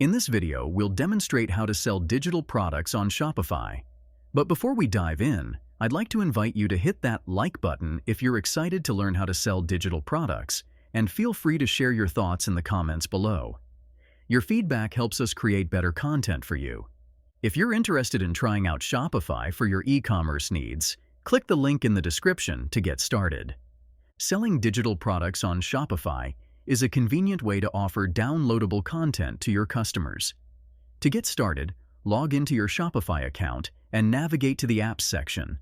In this video, we'll demonstrate how to sell digital products on Shopify. But before we dive in, I'd like to invite you to hit that like button if you're excited to learn how to sell digital products, and feel free to share your thoughts in the comments below. Your feedback helps us create better content for you. If you're interested in trying out Shopify for your e-commerce needs, click the link in the description to get started. Selling digital products on Shopify is a convenient way to offer downloadable content to your customers. To get started, log into your Shopify account and navigate to the Apps section.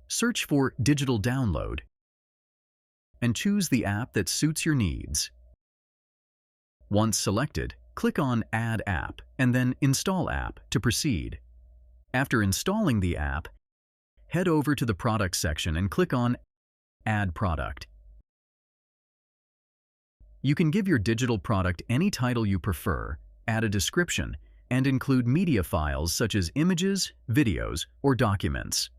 Search for Digital Download and choose the app that suits your needs. Once selected, click on Add App and then Install App to proceed. After installing the app, head over to the Product section and click on Add Product. You can give your digital product any title you prefer, add a description, and include media files such as images, videos, or documents.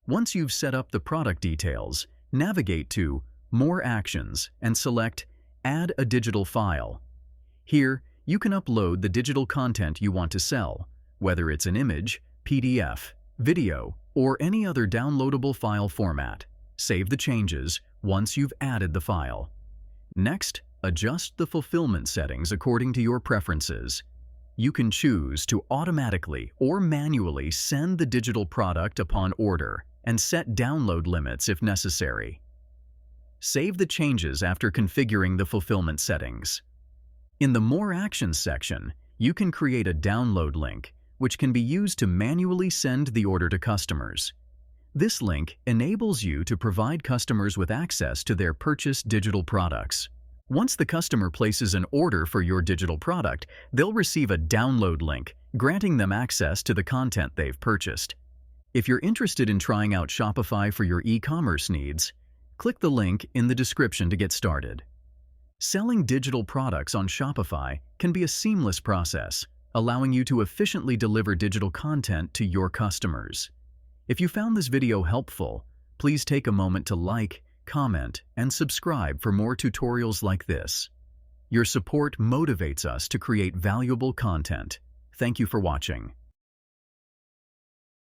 Once you've set up the product details, navigate to More Actions and select Add a Digital File. Here, you can upload the digital content you want to sell, whether it's an image, PDF, video, or any other downloadable file format. Save the changes once you've added the file. Next, adjust the fulfillment settings according to your preferences. You can choose to automatically or manually send the digital product upon order and set download limits if necessary. Save the changes after configuring the fulfillment settings. In the More Actions section, you can create a download link, which can be used to manually send the order to customers. This link enables you to provide customers with access to their purchased digital products. Once the customer places an order for your digital product, they'll receive a download link, granting them access to the content they've purchased. If you're interested in trying out Shopify for your e-commerce needs, click the link in the description to get started. Selling digital products on Shopify can be a seamless process, allowing you to efficiently deliver digital content to your customers. If you found this video helpful, please take a moment to like, comment, and subscribe for more tutorials like this. Your support motivates us to create valuable content. Thank you for watching.